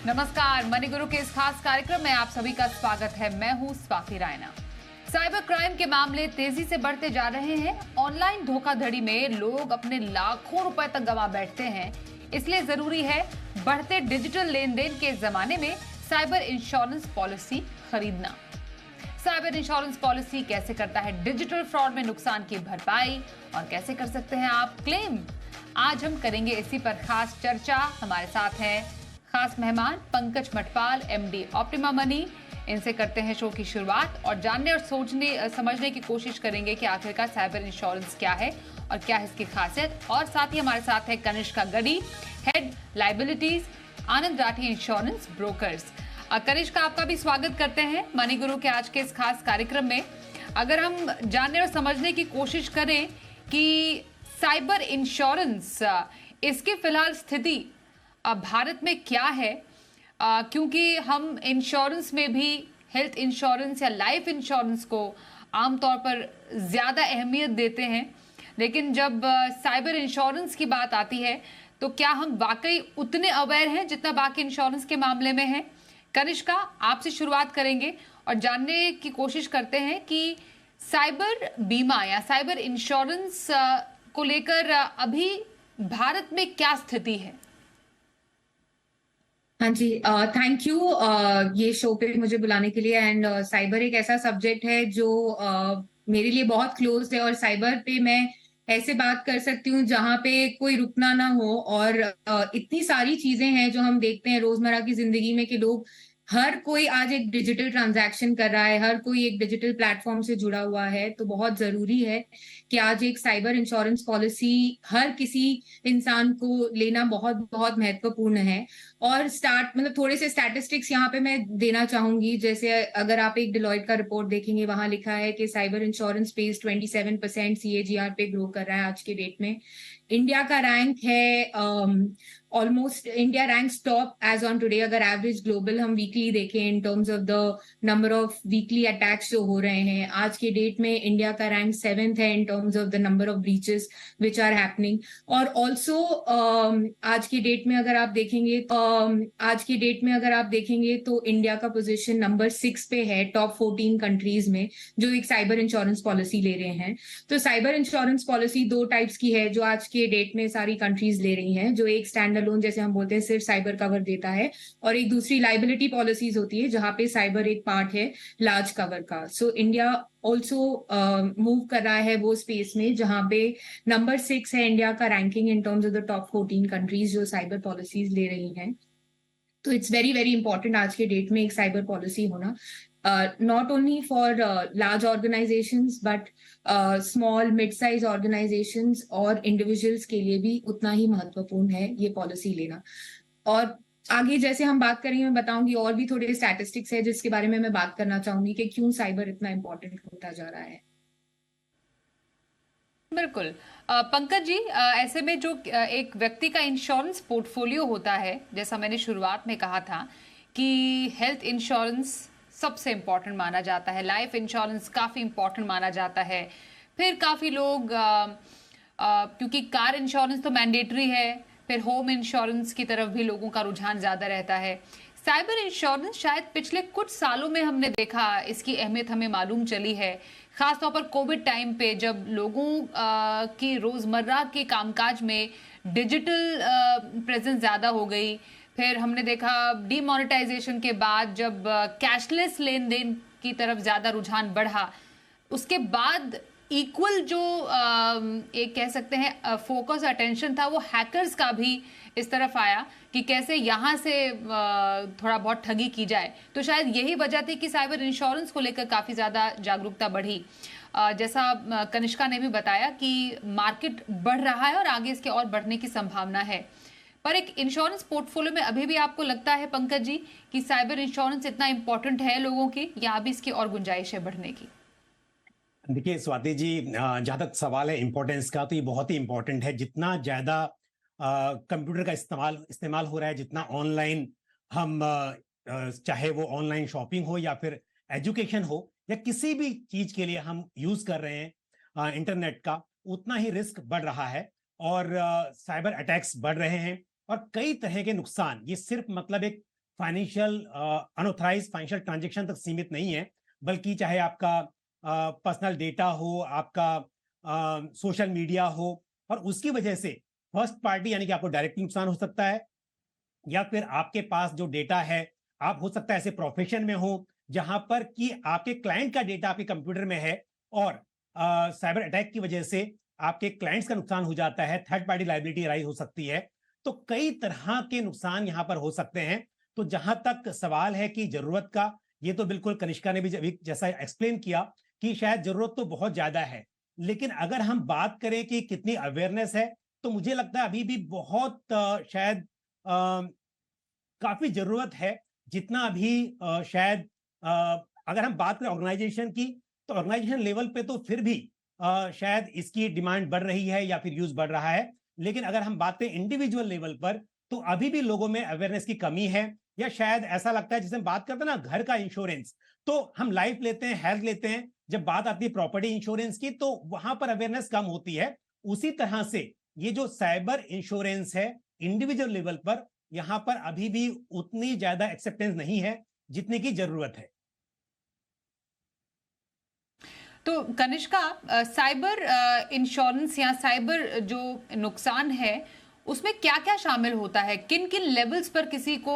नमस्कार, मनी गुरु के इस खास कार्यक्रम में आप सभी का स्वागत है। मैं हूं स्वाति रायना। साइबर क्राइम के मामले तेजी से बढ़ते जा रहे हैं। ऑनलाइन धोखाधड़ी में लोग अपने लाखों रुपए तक गंवा बैठते हैं। इसलिए जरूरी है बढ़ते डिजिटल लेन देन के जमाने में साइबर इंश्योरेंस पॉलिसी खरीदना। साइबर इंश्योरेंस पॉलिसी कैसे करता है डिजिटल फ्रॉड में नुकसान की भरपाई और कैसे कर सकते हैं आप क्लेम। आज हम करेंगे इसी पर खास चर्चा। हमारे साथ हैं खास मेहमान Pankaj Matpal, MD optima money. इनसे करते हैं शो की शुरुआत और जानने और समझने की कोशिश करेंगे कि आखिरकार साइबर इंश्योरेंस क्या है और क्या है इसकी खासियत। और साथ ही हमारे साथ है कनिष्का गडी, हेड लाइबिलिटीज, आनंद राठी इंश्योरेंस ब्रोकर्स। कनिष्का, आपका भी स्वागत करते हैं मनी गुरु के आज के इस खास कार्यक्रम में। अगर हम जानने और समझने की कोशिश करें कि साइबर इंश्योरेंस इसकी फिलहाल स्थिति भारत में क्या है, क्योंकि हम इंश्योरेंस में भी हेल्थ इंश्योरेंस या लाइफ इंश्योरेंस को आमतौर पर ज़्यादा अहमियत देते हैं, लेकिन जब साइबर इंश्योरेंस की बात आती है तो क्या हम वाकई उतने अवेयर हैं जितना बाकी इंश्योरेंस के मामले में है। कनिष्का, आपसे शुरुआत करेंगे और जानने की कोशिश करते हैं कि साइबर बीमा या साइबर इंश्योरेंस को लेकर अभी भारत में क्या स्थिति है। हाँ जी, थैंक यू ये शो पे मुझे बुलाने के लिए। एंड साइबर एक ऐसा सब्जेक्ट है जो मेरे लिए बहुत क्लोज है, और साइबर पे मैं ऐसे बात कर सकती हूँ जहाँ पे कोई रुकना ना हो। और इतनी सारी चीजें हैं जो हम देखते हैं रोजमर्रा की जिंदगी में कि लोग, हर कोई आज एक डिजिटल ट्रांजैक्शन कर रहा है, हर कोई एक डिजिटल प्लेटफॉर्म से जुड़ा हुआ है। तो बहुत जरूरी है कि आज एक साइबर इंश्योरेंस पॉलिसी हर किसी इंसान को लेना बहुत बहुत महत्वपूर्ण है। और थोड़े से स्टैटिस्टिक्स यहाँ पे मैं देना चाहूंगी। जैसे अगर आप एक डिलॉयट का रिपोर्ट देखेंगे, वहां लिखा है कि साइबर इंश्योरेंस स्पेस 27% CAGR पे ग्रो कर रहा है आज के डेट में। इंडिया का रैंक है almost, India ranks top as on today. अगर एवरेज ग्लोबल हम वीकली देखें in terms of the number of weekly attacks जो हो रहे हैं, आज के डेट में इंडिया का रैंक 7th है in terms of the number of breaches which are happening. और ऑल्सो आज की डेट में अगर आप देखेंगे तो इंडिया का पोजीशन नंबर 6 पे है टॉप 14 कंट्रीज में जो एक साइबर इंश्योरेंस पॉलिसी ले रहे हैं। तो साइबर इंश्योरेंस पॉलिसी दो टाइप्स की है जो आज के डेट में सारी कंट्रीज ले रही हैं। जो एक स्टैंड अलोन, जैसे हम बोलते हैं, सिर्फ साइबर कवर देता है, और एक दूसरी लाइबिलिटी पॉलिसीज होती है जहां पे साइबर एक पार्ट है लार्ज कवर का। सो इंडिया ऑल्सो मूव कर रहा है वो स्पेस में जहां पे नंबर 6 है इंडिया का ranking in terms of the top 14 countries जो साइबर पॉलिसीज ले रही हैं। तो इट्स वेरी वेरी इंपॉर्टेंट आज के डेट में एक साइबर पॉलिसी होना, not only for large organisations but small mid size organisations और इंडिविजुअल्स के लिए भी उतना ही महत्वपूर्ण है ये पॉलिसी लेना। और आगे जैसे हम बात करेंगे मैं बताऊंगी, और भी थोड़े स्टैटिस्टिक्स है जिसके बारे में मैं बात करना चाहूंगी कि क्यों साइबर इतना इंपॉर्टेंट होता जा रहा है। बिल्कुल। पंकज जी, ऐसे में जो एक व्यक्ति का इंश्योरेंस पोर्टफोलियो होता है, जैसा मैंने शुरुआत में कहा था कि हेल्थ इंश्योरेंस सबसे इंपॉर्टेंट माना जाता है, लाइफ इंश्योरेंस काफ़ी इंपॉर्टेंट माना जाता है। फिर काफ़ी लोग क्योंकि कार इंश्योरेंस तो मैंडेटरी है, फिर होम इंश्योरेंस की तरफ भी लोगों का रुझान ज़्यादा रहता है। साइबर इंश्योरेंस शायद पिछले कुछ सालों में हमने देखा, इसकी अहमियत हमें मालूम चली है, खासतौर पर कोविड टाइम पे जब लोगों की रोजमर्रा के कामकाज में डिजिटल प्रेजेंस ज्यादा हो गई। फिर हमने देखा डीमोनेटाइजेशन के बाद जब कैशलेस लेन देन की तरफ ज्यादा रुझान बढ़ा, उसके बाद इक्वल जो एक कह सकते हैं फोकस अटेंशन था वो हैकर्स का भी इस तरफ आया कि कैसे यहाँ से थोड़ा बहुत ठगी की जाए। तो शायद यही वजह थी कि साइबर इंश्योरेंस को लेकर काफ़ी ज़्यादा जागरूकता बढ़ी। जैसा कनिष्का ने भी बताया कि मार्केट बढ़ रहा है और आगे इसके और बढ़ने की संभावना है। पर एक इंश्योरेंस पोर्टफोलियो में अभी भी आपको लगता है पंकज जी कि साइबर इंश्योरेंस इतना इंपॉर्टेंट है लोगों की, या अभी इसकी और गुंजाइश है बढ़ने की? देखिए स्वाति जी, जहाँ तक सवाल है इम्पोर्टेंस का, तो ये बहुत ही इम्पोर्टेंट है। जितना ज़्यादा कंप्यूटर का इस्तेमाल हो रहा है, जितना ऑनलाइन हम चाहे वो ऑनलाइन शॉपिंग हो या फिर एजुकेशन हो या किसी भी चीज़ के लिए हम यूज़ कर रहे हैं इंटरनेट का, उतना ही रिस्क बढ़ रहा है और साइबर अटैक्स बढ़ रहे हैं और कई तरह के नुकसान। ये सिर्फ मतलब एक फाइनेंशियल अनऑथराइज्ड फाइनेंशियल ट्रांजैक्शन तक सीमित नहीं है, बल्कि चाहे आपका पर्सनल डेटा हो, आपका सोशल मीडिया हो, और उसकी वजह से फर्स्ट पार्टी यानी कि आपको डायरेक्टली नुकसान हो सकता है, या फिर आपके पास जो डेटा है, आप हो सकता है ऐसे प्रोफेशन में हो जहां पर कि आपके क्लाइंट का डेटा आपके कंप्यूटर में है, और साइबर अटैक की वजह से आपके क्लाइंट्स का नुकसान हो जाता है, थर्ड पार्टी लायबिलिटी राइज हो सकती है। तो कई तरह के नुकसान यहां पर हो सकते हैं। तो जहां तक सवाल है कि जरूरत का, ये तो बिल्कुल कनिष्का ने भी जैसा एक्सप्लेन किया कि शायद जरूरत तो बहुत ज्यादा है, लेकिन अगर हम बात करें कि कितनी अवेयरनेस है, तो मुझे लगता है अभी भी बहुत शायद काफी जरूरत है। जितना अभी शायद अगर हम बात करें ऑर्गेनाइजेशन की, तो ऑर्गेनाइजेशन लेवल पे तो फिर भी शायद इसकी डिमांड बढ़ रही है या फिर यूज बढ़ रहा है, लेकिन अगर हम बात करें इंडिविजुअल लेवल पर, तो अभी भी लोगों में अवेयरनेस की कमी है। या शायद ऐसा लगता है, जिसे हम बात करते हैं ना घर का इंश्योरेंस, तो हम लाइफ लेते हैं, हेल्थ लेते हैं, जब बात आती है प्रॉपर्टी इंश्योरेंस की तो वहां पर अवेयरनेस कम होती है। उसी तरह से ये जो साइबर इंश्योरेंस है इंडिविजुअल लेवल पर, यहां पर अभी भी उतनी ज्यादा एक्सेप्टेंस नहीं है जितने की जरूरत है। तो कनिष्का, साइबर इंश्योरेंस या साइबर जो नुकसान है उसमें क्या क्या शामिल होता है? किन किन लेवल्स पर किसी को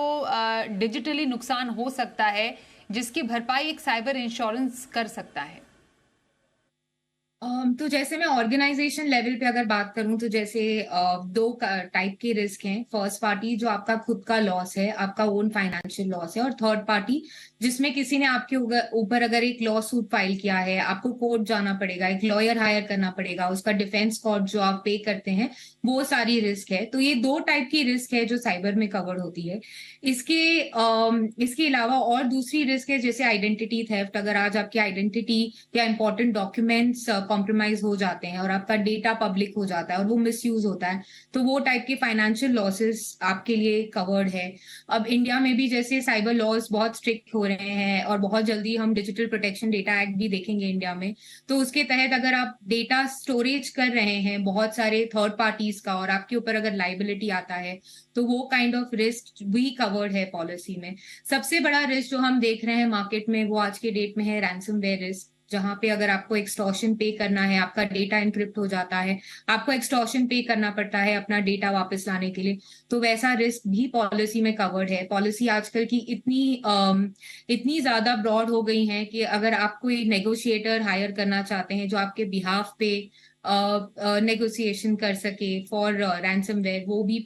डिजिटली नुकसान हो सकता है जिसकी भरपाई एक साइबर इंश्योरेंस कर सकता है? तो जैसे मैं ऑर्गेनाइजेशन लेवल पे अगर बात करूं, तो जैसे दो टाइप के रिस्क हैं। फर्स्ट पार्टी जो आपका खुद का लॉस है, आपका ओन फाइनेंशियल लॉस है, और थर्ड पार्टी जिसमें किसी ने आपके ऊपर अगर एक लॉ सूट फाइल किया है, आपको कोर्ट जाना पड़ेगा, एक लॉयर हायर करना पड़ेगा, उसका डिफेंस कॉस्ट जो आप पे करते हैं, वो सारी रिस्क है। तो ये दो टाइप की रिस्क है जो साइबर में कवर होती है। इसके अलावा और दूसरी रिस्क है जैसे आइडेंटिटी थेफ्ट। अगर आज आपकी आइडेंटिटी या इंपॉर्टेंट डॉक्यूमेंट्स कॉम्प्रोमाइज हो जाते हैं और आपका डेटा पब्लिक हो जाता है और वो मिसयूज होता है, तो वो टाइप के फाइनेंशियल लॉसेस आपके लिए कवर्ड है। अब इंडिया में भी जैसे साइबर लॉज बहुत स्ट्रिक्ट हो रहे हैं और बहुत जल्दी हम डिजिटल प्रोटेक्शन डेटा एक्ट भी देखेंगे इंडिया में, तो उसके तहत अगर आप डेटा स्टोरेज कर रहे हैं बहुत सारे थर्ड पार्टीज का और आपके ऊपर अगर लाइबिलिटी आता है, तो वो काइंड ऑफ रिस्क भी कवर्ड है पॉलिसी में। सबसे बड़ा रिस्क जो हम देख रहे हैं मार्केट में वो आज के डेट में है रैंसमवेयर रिस्क, जहां पे अगर आपको एक्सटॉर्शन पे करना है, आपका डेटा एनक्रिप्ट हो जाता है, आपको एक्सटॉर्शन पे करना पड़ता है अपना डेटा वापस लाने के लिए, तो वैसा रिस्क भी पॉलिसी में कवर्ड है। पॉलिसी आजकल की इतनी ज्यादा ब्रॉड हो गई है कि अगर आप कोई नेगोशिएटर हायर करना चाहते हैं जो आपके बिहाफ पे नेगोशिएशन कर सके फॉर रैंसमवेयर, वो भी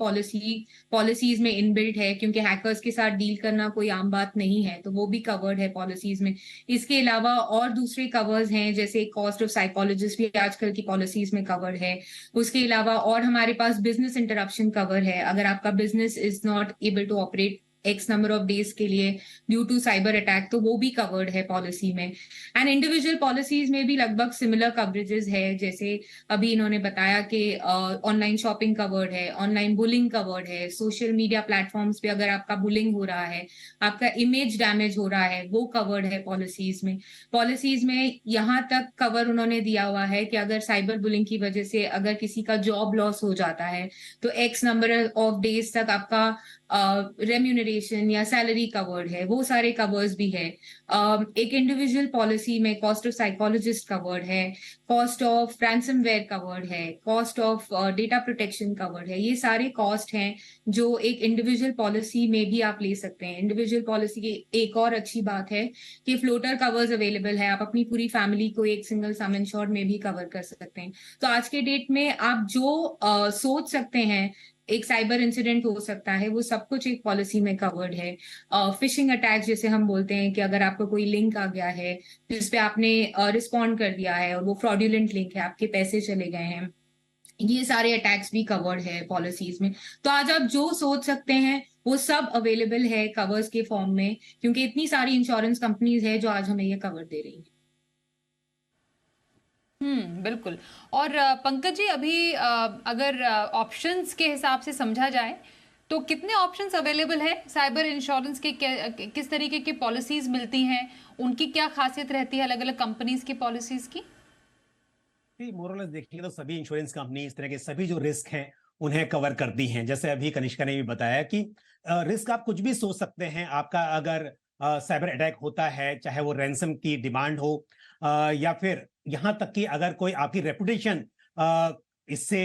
पॉलिसीज में इनबिल्ट है, क्योंकि हैकर्स के साथ डील करना कोई आम बात नहीं है, तो वो भी कवर्ड है पॉलिसीज में। इसके अलावा और दूसरे कवर्स हैं जैसे कॉस्ट ऑफ साइकोलॉजिस्ट भी आजकल की पॉलिसीज में कवर्ड है। उसके अलावा और हमारे पास बिजनेस इंटरप्शन कवर है। अगर आपका business is not able to operate x number of days के लिए ड्यू टू साइबर अटैक, तो वो भी कवर्ड है पॉलिसी में। एंड इंडिविजुअल पॉलिसीज में भी लगभग सिमिलर कवरेजेस है, जैसे अभी इन्होंने बताया कि ऑनलाइन शॉपिंग कवर्ड है, ऑनलाइन बुलिंग कवर्ड है, सोशल मीडिया प्लेटफॉर्म्स पे अगर आपका बुलिंग हो रहा है, आपका इमेज डैमेज हो रहा है, वो कवर्ड है पॉलिसीज में। पॉलिसीज में यहाँ तक कवर उन्होंने दिया हुआ है कि अगर साइबर बुलिंग की वजह से अगर किसी का जॉब लॉस हो जाता है, तो एक्स नंबर ऑफ डेज तक आपका रेम्यूनरेशन या सैलरी कवर्ड है, वो सारे कवर्स भी है। एक इंडिविजुअल पॉलिसी में कॉस्ट ऑफ साइकोलॉजिस्ट कवर्ड है, कॉस्ट ऑफ रैंसमवेयर कवर्ड है, cost of data protection covered है। ये सारे कॉस्ट हैं जो एक इंडिविजुअल पॉलिसी में भी आप ले सकते हैं। इंडिविजुअल पॉलिसी की एक और अच्छी बात है कि फ्लोटर कवर्स अवेलेबल है, आप अपनी पूरी फैमिली को एक सिंगल सम इंश्योर्ड में भी कवर कर सकते हैं। तो आज के डेट में आप जो सोच सकते हैं एक साइबर इंसिडेंट हो सकता है, वो सब कुछ एक पॉलिसी में कवर्ड है। फिशिंग अटैक जैसे हम बोलते हैं कि अगर आपको कोई लिंक आ गया है जिसपे आपने रिस्पॉन्ड कर दिया है और वो फ्रॉड्यूलेंट लिंक है, आपके पैसे चले गए हैं, ये सारे अटैक्स भी कवर्ड है पॉलिसीज में। तो आज आप जो सोच सकते हैं वो सब अवेलेबल है कवर्स के फॉर्म में, क्योंकि इतनी सारी इंश्योरेंस कंपनीज है जो आज हमें ये कवर दे रही है। बिल्कुल। और पंकज जी, अभी अगर ऑप्शंस के हिसाब से समझा जाए तो कितने ऑप्शंस अवेलेबल है साइबर इंश्योरेंस के? किस तरीके की पॉलिसीज मिलती हैं, उनकी क्या खासियत रहती है अलग अलग कंपनीज की पॉलिसीज की? मोरलेस देखेंगे तो सभी इंश्योरेंस कंपनी इस तरह के सभी जो रिस्क हैं उन्हें कवर करती हैं। जैसे अभी कनिष्का ने भी बताया कि रिस्क आप कुछ भी सोच सकते हैं। आपका अगर साइबर अटैक होता है, चाहे वो रैंसम की डिमांड हो या फिर यहाँ तक कि अगर कोई आपकी रेपुटेशन इससे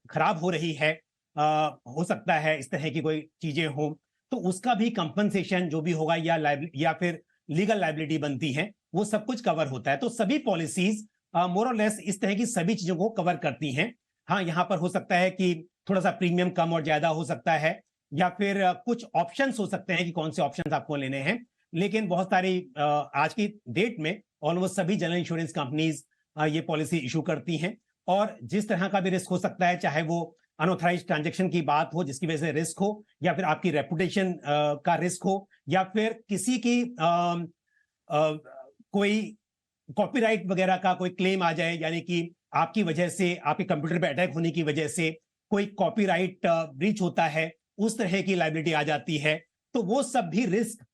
खराब हो रही है, हो सकता है इस तरह की कोई चीजें हों, तो उसका भी कंपनसेशन जो भी होगा या फिर लीगल लाइबिलिटी बनती है, वो सब कुछ कवर होता है। तो सभी पॉलिसीज मोर और लेस इस तरह की सभी चीजों को कवर करती हैं। हाँ, यहाँ पर हो सकता है कि थोड़ा सा प्रीमियम कम और ज्यादा हो सकता है, या फिर कुछ ऑप्शंस हो सकते हैं कि कौन से ऑप्शंस आपको लेने हैं। लेकिन बहुत सारी आज की डेट में ऑलमोस्ट सभी जनरल इंश्योरेंस कंपनीज ये पॉलिसी इशू करती हैं। और जिस तरह का भी रिस्क हो सकता है, चाहे वो अनऑथराइज्ड ट्रांजैक्शन की बात हो जिसकी वजह से रिस्क हो, या फिर आपकी रेपुटेशन का रिस्क हो, या फिर किसी की कोई कॉपीराइट वगैरह का कोई क्लेम आ जाए, यानी कि आपकी वजह से, आपके कंप्यूटर पे अटैक होने की वजह से कोई कॉपीराइट ब्रीच होता है, उस तरह की लाइबिलिटी आ जाती है, तो वो सब भी रिस्क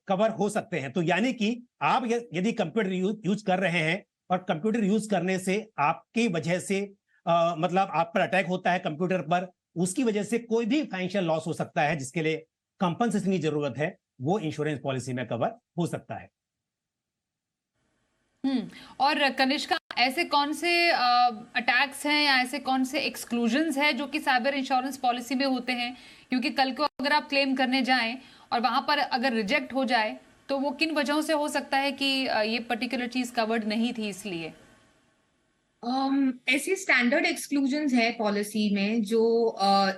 कवर हो सकते हैं। तो यानी कि आप यदि कंप्यूटर यूज कर रहे हैं और कंप्यूटर यूज करने से आपकी वजह से मतलब आप पर अटैक होता है कंप्यूटर पर, उसकी वजह से कोई भी फाइनेंशियल लॉस हो सकता है जिसके लिए कंपनसेशन की जरूरत है, वो इंश्योरेंस पॉलिसी में कवर हो सकता है। और कनिष्का, ऐसे कौन से अटैक्स हैं या ऐसे कौन से एक्सक्लूजन्स हैं जो कि साइबर इंश्योरेंस पॉलिसी में होते हैं? क्योंकि कल को अगर आप क्लेम करने जाएं और वहां पर अगर रिजेक्ट हो जाए, तो वो किन वजहों से हो सकता है कि ये पर्टिकुलर चीज कवर्ड नहीं थी इसलिए? ऐसे स्टैंडर्ड एक्सक्लूजन्स है पॉलिसी में जो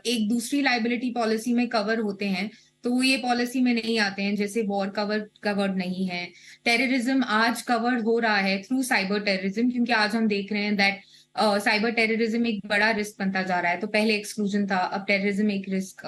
एक दूसरी लाइबिलिटी पॉलिसी में कवर होते हैं, तो वो ये पॉलिसी में नहीं आते हैं। जैसे वॉर कवर्ड नहीं है, टेररिज्म आज कवर्ड हो रहा है थ्रू साइबर टेररिज्म, क्योंकि आज हम देख रहे हैं दैट साइबर टेररिज्म एक बड़ा रिस्क बनता जा रहा है। तो पहले एक्सक्लूजन था, अब टेररिज्म एक रिस्क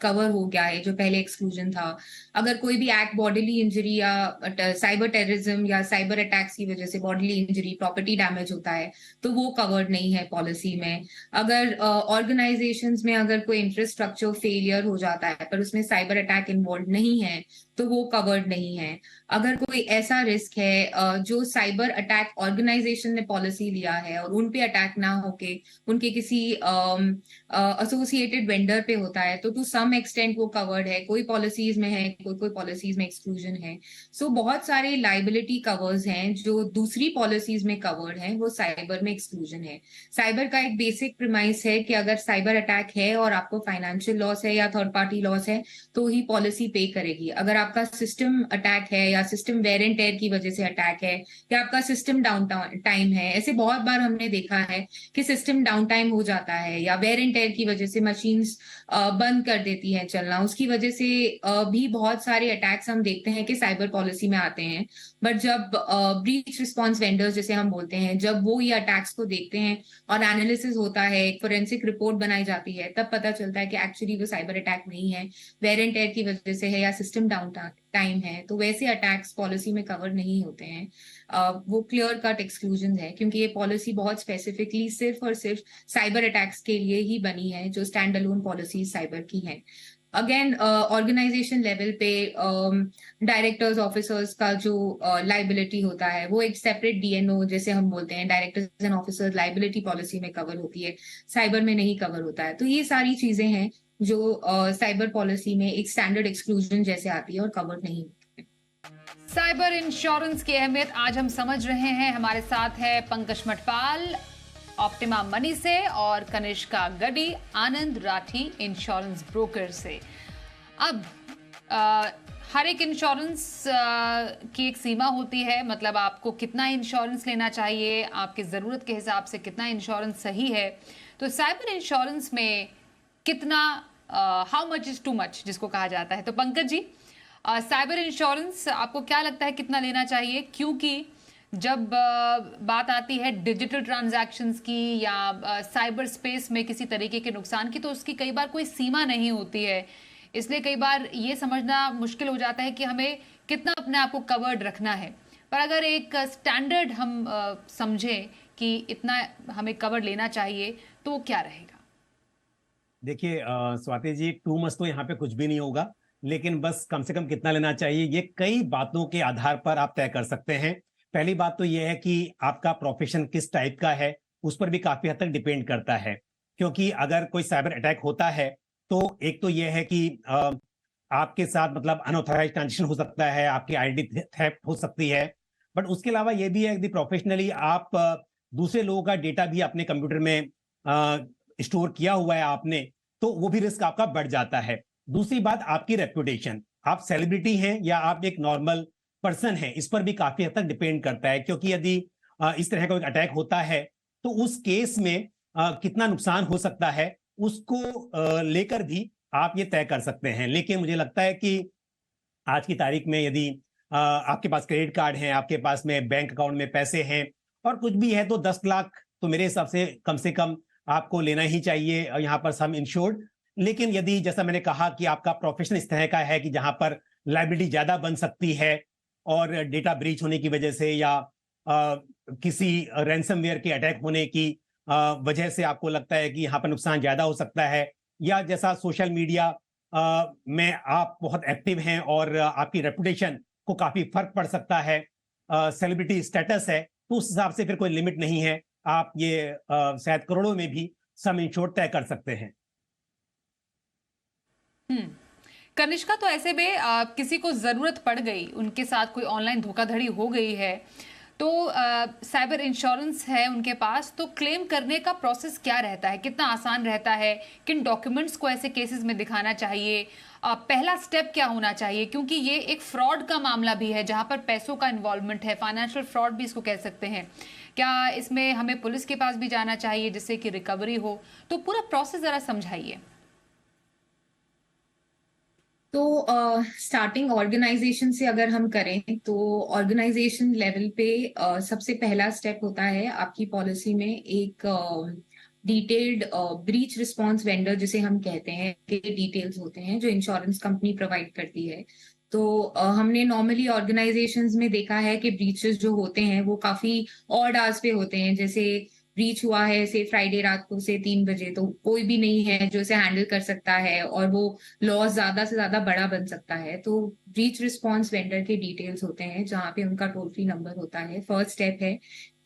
कवर हो गया है जो पहले एक्सक्लूजन था। अगर कोई भी एक्ट बॉडीली इंजरी या साइबर टेररिज्म या साइबर अटैक्स की वजह से बॉडीली इंजरी, प्रॉपर्टी डैमेज होता है, तो वो कवर्ड नहीं है पॉलिसी में। अगर ऑर्गेनाइजेशंस में अगर कोई इंफ्रास्ट्रक्चर फेलियर हो जाता है पर उसमें साइबर अटैक इन्वॉल्व नहीं है, तो वो कवर्ड नहीं है। अगर कोई ऐसा रिस्क है जो साइबर अटैक ऑर्गेनाइजेशन ने पॉलिसी लिया है और उन पे अटैक ना होके उनके किसी एसोसिएटेड वेंडर पे होता है, तो टू सम एक्सटेंट वो कवर्ड है। कोई पॉलिसीज में है, कोई पॉलिसीज में एक्सक्लूजन है। सो बहुत सारे लाइबिलिटी कवर्स हैं जो दूसरी पॉलिसीज में कवर्ड हैं, वो साइबर में एक्सक्लूजन है। साइबर का एक बेसिक प्रिमाइस है कि अगर साइबर अटैक है और आपको फाइनेंशियल लॉस है या थर्ड पार्टी लॉस है, तो ही पॉलिसी पे करेगी। अगर आपका सिस्टम अटैक है या सिस्टम वेयर एंड टेयर की वजह से अटैक है या आपका सिस्टम डाउन टाइम है, ऐसे बहुत बार हमने देखा है कि सिस्टम डाउन टाइम हो जाता है या वेयर एंड टेयर की वजह से मशीन्स बंद कर देती हैं चलना, उसकी वजह से भी बहुत सारे अटैक्स हम देखते हैं कि साइबर पॉलिसी में आते हैं। बट जब ब्रीच रिस्पॉन्स वेंडर्स जैसे हम बोलते हैं, जब वो ये अटैक्स को देखते हैं और एनालिसिस होता है, एक फोरेंसिक रिपोर्ट बनाई जाती है, तब पता चलता है कि एक्चुअली वो साइबर अटैक नहीं है, वेयर एंड टेयर की वजह से है या सिस्टम डाउन टाइम है। तो वैसे अटैक्स पॉलिसी में कवर नहीं होते हैं। वो क्लियर कट एक्सक्लूजन है, क्योंकि ये पॉलिसी बहुत स्पेसिफिकली सिर्फ और सिर्फ साइबर अटैक्स के लिए ही बनी है, जो स्टैंड अलोन पॉलिसी साइबर की हैं। अगेन ऑर्गेनाइजेशन लेवल पे डायरेक्टर्स ऑफिसर्स का जो लाइबिलिटी होता है, वो एक सेपरेट डीएनओ जैसे हम बोलते हैं, directors and officers liability policy में कवर होती है, साइबर में नहीं कवर होता है। तो ये सारी चीजें हैं जो साइबर पॉलिसी में एक स्टैंडर्ड एक्सक्लूजन जैसे आती है और कवर नहीं होती है। साइबर इंश्योरेंस की अहमियत आज हम समझ रहे हैं। हमारे साथ है पंकज मटपाल ऑप्टिमा मनी से और कनिष्का गडी आनंद राठी इंश्योरेंस ब्रोकर से। अब हर एक इंश्योरेंस की एक सीमा होती है, मतलब आपको कितना इंश्योरेंस लेना चाहिए, आपकी ज़रूरत के हिसाब से कितना इंश्योरेंस सही है। तो साइबर इंश्योरेंस में कितना, how much is too much जिसको कहा जाता है। तो पंकज जी, साइबर इंश्योरेंस आपको क्या लगता है कितना लेना चाहिए? क्योंकि जब बात आती है डिजिटल ट्रांजैक्शंस की या साइबर स्पेस में किसी तरीके के नुकसान की, तो उसकी कई बार कोई सीमा नहीं होती है। इसलिए कई बार ये समझना मुश्किल हो जाता है कि हमें कितना अपने आप को कवर्ड रखना है। पर अगर एक स्टैंडर्ड हम समझें कि इतना हमें कवर लेना चाहिए, तो वो क्या रहेगा? देखिए स्वाति जी, टू मच तो यहाँ पे कुछ भी नहीं होगा, लेकिन बस कम से कम कितना लेना चाहिए ये कई बातों के आधार पर आप तय कर सकते हैं। पहली बात तो ये है कि आपका प्रोफेशन किस टाइप का है, उस पर भी काफी हद तक डिपेंड करता है। क्योंकि अगर कोई साइबर अटैक होता है तो एक तो ये है कि आपके साथ मतलब अनऑथराइज्ड ट्रांजेक्शन हो सकता है, आपकी आइडेंटिटी थेफ्ट हो सकती है, बट उसके अलावा ये भी है कि प्रोफेशनली आप दूसरे लोगों का डेटा भी अपने कंप्यूटर में स्टोर किया हुआ है आपने, तो वो भी रिस्क आपका बढ़ जाता है। दूसरी बात, आपकी रेपुटेशन, आप सेलिब्रिटी हैं या आप एक नॉर्मल पर्सन हैं, इस पर भी काफी हद तक डिपेंड करता है, क्योंकि यदि इस तरह का एक अटैक होता है तो उस केस में कितना नुकसान हो सकता है उसको लेकर भी आप ये तय कर सकते हैं। लेकिन मुझे लगता है कि आज की तारीख में यदि आपके पास क्रेडिट कार्ड है, आपके पास में बैंक अकाउंट में पैसे हैं और कुछ भी है, तो 10 लाख तो मेरे हिसाब से कम आपको लेना ही चाहिए यहाँ पर सम इंश्योर्ड। लेकिन यदि जैसा मैंने कहा कि आपका प्रोफेशन इस तरह का है कि जहां पर लायबिलिटी ज्यादा बन सकती है और डेटा ब्रीच होने की वजह से या किसी रैंसमवेयर के अटैक होने की वजह से आपको लगता है कि यहाँ पर नुकसान ज्यादा हो सकता है, या जैसा सोशल मीडिया में आप बहुत एक्टिव हैं और आपकी रेपुटेशन को काफी फर्क पड़ सकता है, सेलिब्रिटी स्टेटस है, तो उस हिसाब से फिर कोई लिमिट नहीं है, आप ये शायद करोड़ों में भी सम इंश्योर्ड तय कर सकते हैं। कनिष्का, तो ऐसे में किसी को जरूरत पड़ गई, उनके साथ कोई ऑनलाइन धोखाधड़ी हो गई है, तो साइबर इंश्योरेंस है उनके पास, तो क्लेम करने का प्रोसेस क्या रहता है, कितना आसान रहता है, किन डॉक्यूमेंट्स को ऐसे केसेस में दिखाना चाहिए, पहला स्टेप क्या होना चाहिए, क्योंकि ये एक फ्रॉड का मामला भी है जहां पर पैसों का इन्वॉल्वमेंट है, फाइनेंशियल फ्रॉड भी इसको कह सकते हैं। क्या इसमें हमें पुलिस के पास भी जाना चाहिए जिससे कि रिकवरी हो? तो पूरा प्रोसेस जरा समझाइए। तो स्टार्टिंग ऑर्गेनाइजेशन से अगर हम करें तो ऑर्गेनाइजेशन लेवल पे सबसे पहला स्टेप होता है आपकी पॉलिसी में एक डिटेल्ड ब्रीच रिस्पांस वेंडर जिसे हम कहते हैं के डिटेल्स होते हैं जो इंश्योरेंस कंपनी प्रोवाइड करती है। तो हमने नॉर्मली ऑर्गेनाइजेशंस में देखा है कि ब्रीचेस जो होते हैं वो काफी ऑड आवर्स पे होते हैं, जैसे ब्रीच हुआ है से फ्राइडे रात को से 3 बजे, तो कोई भी नहीं है जो इसे हैंडल कर सकता है और वो लॉस ज्यादा से ज्यादा बड़ा बन सकता है। तो ब्रीच रिस्पांस वेंडर के डिटेल्स होते हैं जहाँ पे उनका टोल फ्री नंबर होता है। फर्स्ट स्टेप है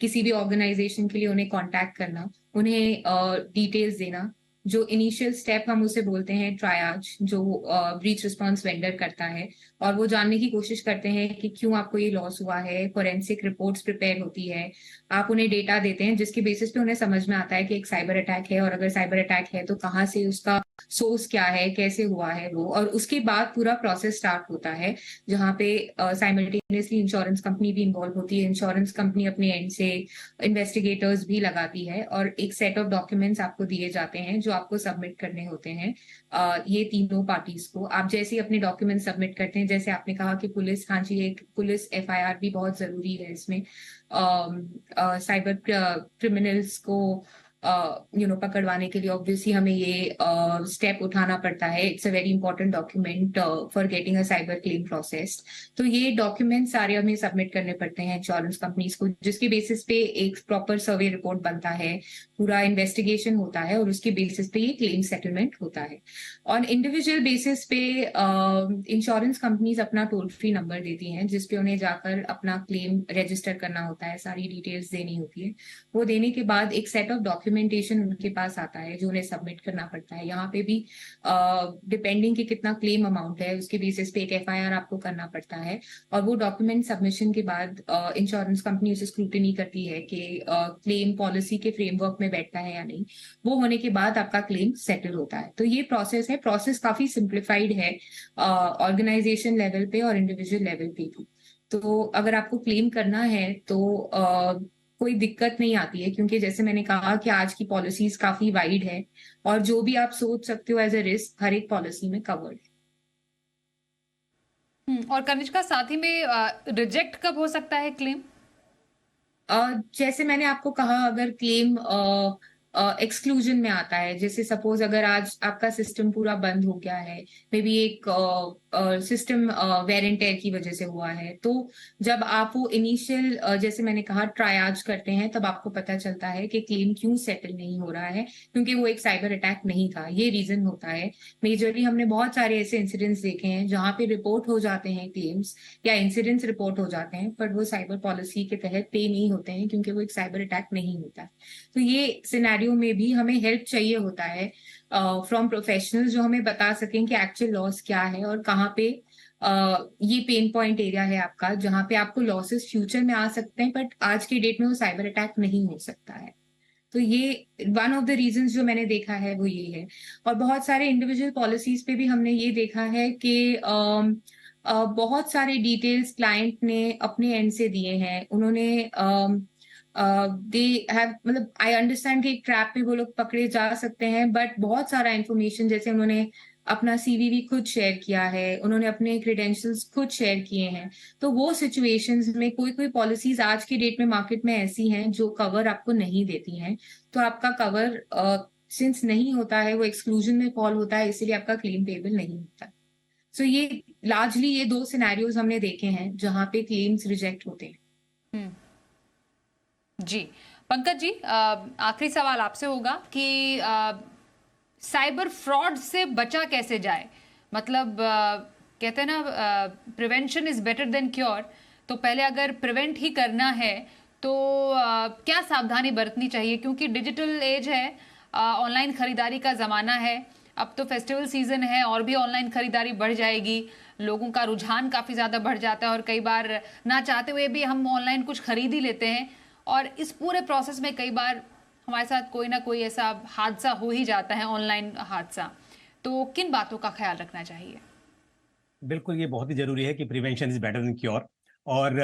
किसी भी ऑर्गेनाइजेशन के लिए उन्हें कॉन्टैक्ट करना, उन्हें डिटेल्स देना। जो इनिशियल स्टेप हम उसे बोलते हैं ट्रायाज, जो ब्रीच रिस्पांस वेंडर करता है, और वो जानने की कोशिश करते हैं कि क्यों आपको ये लॉस हुआ है। फोरेंसिक रिपोर्ट्स प्रिपेयर होती है, आप उन्हें डेटा देते हैं जिसके बेसिस पे उन्हें समझ में आता है कि एक साइबर अटैक है, और अगर साइबर अटैक है तो कहाँ से उसका सोर्स क्या है, कैसे हुआ है वो। और उसके बाद पूरा प्रोसेस स्टार्ट होता है जहाँ पे साइमल्टेनियसली इंश्योरेंस कंपनी भी इन्वॉल्व होती है। इंश्योरेंस कंपनी अपने एंड से इन्वेस्टिगेटर्स भी लगाती है और एक सेट ऑफ डॉक्यूमेंट्स आपको दिए जाते हैं जो आपको सबमिट करने होते हैं। ये तीनों पार्टीज को आप जैसे अपने डॉक्यूमेंट सबमिट करते हैं, जैसे आपने कहा कि पुलिस, हाँ जी, एक पुलिस FIR भी बहुत जरूरी है इसमें। साइबर क्रिमिनल्स को पकड़वाने के लिए ऑब्वियसली हमें ये स्टेप उठाना पड़ता है। It's a very important document for getting a cyber claim process. तो ये डॉक्यूमेंट सारे हमें सबमिट करने पड़ते हैं इंश्योरेंस कंपनीज को, जिसके बेसिस पे एक प्रॉपर सर्वे रिपोर्ट बनता है, पूरा इन्वेस्टिगेशन होता है और उसके बेसिस पे ये क्लेम सेटलमेंट होता है। ऑन इंडिविजुअल बेसिस पे इंश्योरेंस कंपनीज अपना टोल फ्री नंबर देती हैं जिसपे उन्हें जाकर अपना क्लेम रजिस्टर करना होता है, सारी डिटेल्स देनी होती है। वो देने के बाद एक सेट ऑफ डॉक्यूमेंटेशन उनके पास आता है जो उन्हें सबमिट करना पड़ता है। यहाँ पे भी डिपेंडिंग कि कितना क्लेम अमाउंट है उसके बेसिस पे एक FIR आपको करना पड़ता है। और वो डॉक्यूमेंट सबमिशन के बाद इंश्योरेंस कंपनी उसे स्क्रूटिनी करती है कि क्लेम पॉलिसी के फ्रेमवर्क में बैठता है या नहीं। वो होने के बाद आपका क्लेम सेटल होता है। तो ये प्रोसेस है, प्रोसेस काफी सिंप्लीफाइड है ऑर्गेनाइजेशन लेवल पे और इंडिविजुअल लेवल पे भी। तो अगर आपको क्लेम करना है तो कोई दिक्कत नहीं आती है, क्योंकि जैसे मैंने कहा कि आज की पॉलिसीज काफी वाइड है और जो भी आप सोच सकते हो एज ए रिस्क हर एक पॉलिसी में कवर्ड है। और कनिष्का, साथ ही में रिजेक्ट कब हो सकता है क्लेम? जैसे मैंने आपको कहा, अगर क्लेम एक्सक्लूजन में आता है, जैसे सपोज अगर आज आपका सिस्टम पूरा बंद हो गया है, मे बी एक सिस्टम वेयर एंड टेयर की वजह से हुआ है। तो जब आप वो इनिशियल जैसे मैंने कहा ट्रायाज करते हैं, तब आपको पता चलता है कि क्लेम क्यों सेटल नहीं हो रहा है, क्योंकि वो एक साइबर अटैक नहीं था। ये रीजन होता है। मेजरली हमने बहुत सारे ऐसे इंसिडेंट्स देखे हैं जहां पे रिपोर्ट हो जाते हैं क्लेम्स या इंसिडेंट्स रिपोर्ट हो जाते हैं, पर वो साइबर पॉलिसी के तहत पे नहीं होते हैं क्योंकि वो एक साइबर अटैक नहीं होता। तो ये सिनेरियो में भी हमें हेल्प चाहिए होता है फ्रॉम प्रोफेशनल्स, जो हमें बता सकें कि एक्चुअल लॉस क्या है और कहाँ पे ये पेन पॉइंट एरिया है आपका, जहाँ पे आपको लॉसेस फ्यूचर में आ सकते हैं, बट आज की डेट में वो साइबर अटैक नहीं हो सकता है। तो ये वन ऑफ द रीजंस जो मैंने देखा है वो ये है। और बहुत सारे इंडिविजुअल पॉलिसीज पे भी हमने ये देखा है कि बहुत सारे डिटेल्स क्लाइंट ने अपने एंड से दिए हैं। उन्होंने दे हैव मतलब आई अंडरस्टैंड कि एक ट्रैप पे वो लोग पकड़े जा सकते हैं, बट बहुत सारा इन्फॉर्मेशन, जैसे उन्होंने अपना सीवी भी खुद शेयर किया है, उन्होंने अपने क्रेडेंशियल्स खुद शेयर किए हैं। तो वो सिचुएशंस में कोई कोई पॉलिसीज आज की डेट में मार्केट में ऐसी हैं जो कवर आपको नहीं देती हैं। तो आपका कवर सिंस नहीं होता है, वो एक्सक्लूजन में फॉल होता है, इसीलिए आपका क्लेम पेबल नहीं होता। सो ये लार्जली ये दो सिनेरियोज हमने देखे हैं जहां पे क्लेम्स रिजेक्ट होते हैं। जी पंकज जी, आखिरी सवाल आपसे होगा कि साइबर फ्रॉड से बचा कैसे जाए। मतलब कहते हैं ना, prevention is better than cure. तो पहले अगर प्रिवेंट ही करना है तो क्या सावधानी बरतनी चाहिए, क्योंकि डिजिटल एज है, ऑनलाइन खरीदारी का ज़माना है। अब तो फेस्टिवल सीजन है और भी ऑनलाइन खरीदारी बढ़ जाएगी, लोगों का रुझान काफ़ी ज़्यादा बढ़ जाता है और कई बार ना चाहते हुए भी हम ऑनलाइन कुछ खरीद ही लेते हैं। और इस पूरे प्रोसेस में कई बार हमारे साथ कोई ना कोई ऐसा हादसा हो ही जाता है, ऑनलाइन हादसा। तो किन बातों का ख्याल रखना चाहिए? बिल्कुल, ये बहुत ही जरूरी है कि prevention is better than cure. और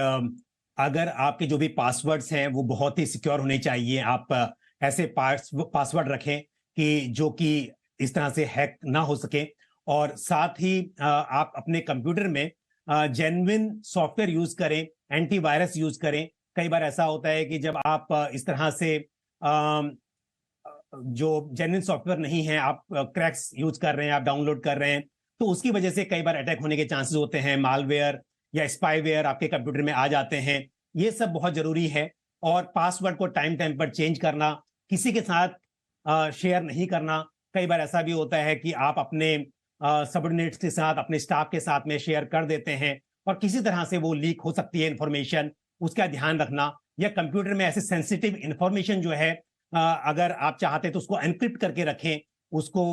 अगर आपके जो भी पासवर्ड्स हैं वो बहुत ही सिक्योर होने चाहिए। आप ऐसे पासवर्ड रखें कि जो कि इस तरह से हैक ना हो सके। और साथ ही आप अपने कंप्यूटर में जेन्युइन सॉफ्टवेयर यूज करें, एंटीवायरस यूज करें। कई बार ऐसा होता है कि जब आप इस तरह से जो जेन्युइन सॉफ्टवेयर नहीं है, आप क्रैक्स यूज कर रहे हैं, आप डाउनलोड कर रहे हैं, तो उसकी वजह से कई बार अटैक होने के चांसेस होते हैं। मालवेयर या स्पाईवेयर आपके कंप्यूटर में आ जाते हैं। ये सब बहुत जरूरी है। और पासवर्ड को टाइम टाइम पर चेंज करना, किसी के साथ शेयर नहीं करना। कई बार ऐसा भी होता है कि आप अपने सबऑर्डिनेट्स के साथ, अपने स्टाफ के साथ में शेयर कर देते हैं और किसी तरह से वो लीक हो सकती है इंफॉर्मेशन, उसका ध्यान रखना। या कंप्यूटर में ऐसे सेंसिटिव इंफॉर्मेशन जो है, अगर आप चाहते तो उसको एनक्रिप्ट करके रखें, उसको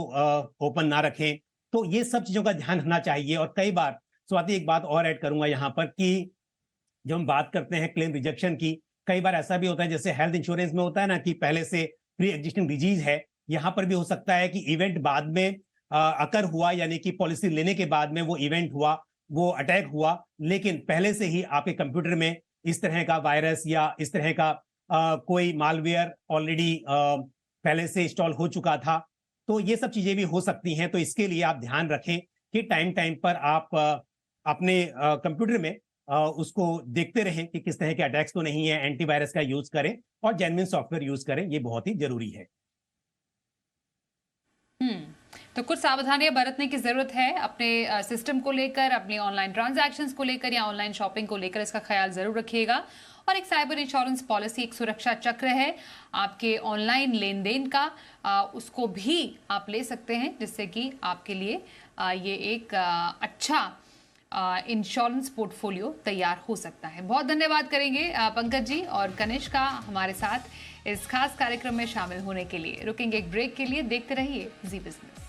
ओपन ना रखें। तो ये सब चीजों का ध्यान रखना चाहिए। और कई बार स्वाति, एक बात और ऐड करूंगा यहाँ पर कि जब हम बात करते हैं क्लेम रिजेक्शन की, कई बार ऐसा भी होता है जैसे हेल्थ इंश्योरेंस में होता है ना कि पहले से प्री एग्जिस्टिंग डिजीज है। यहाँ पर भी हो सकता है कि इवेंट बाद में अकर हुआ, यानी कि पॉलिसी लेने के बाद में वो इवेंट हुआ, वो अटैक हुआ, लेकिन पहले से ही आपके कंप्यूटर में इस तरह का वायरस या इस तरह का कोई मालवेयर ऑलरेडी पहले से इंस्टॉल हो चुका था। तो ये सब चीजें भी हो सकती हैं। तो इसके लिए आप ध्यान रखें कि टाइम टाइम पर आप अपने कंप्यूटर में उसको देखते रहें कि किस तरह के अटैक्स तो नहीं है। एंटीवायरस का यूज करें और जेन्युइन सॉफ्टवेयर यूज करें, ये बहुत ही जरूरी है। तो कुछ सावधानियां बरतने की जरूरत है अपने सिस्टम को लेकर, अपने ऑनलाइन ट्रांजैक्शंस को लेकर या ऑनलाइन शॉपिंग को लेकर। इसका ख्याल जरूर रखिएगा। और एक साइबर इंश्योरेंस पॉलिसी एक सुरक्षा चक्र है आपके ऑनलाइन लेन देन का, उसको भी आप ले सकते हैं, जिससे कि आपके लिए ये एक अच्छा इंश्योरेंस पोर्टफोलियो तैयार हो सकता है। बहुत धन्यवाद करेंगे पंकज जी और कनिष्का हमारे साथ इस खास कार्यक्रम में शामिल होने के लिए। रुकेंगे एक ब्रेक के लिए, देखते रहिए जी बिजनेस।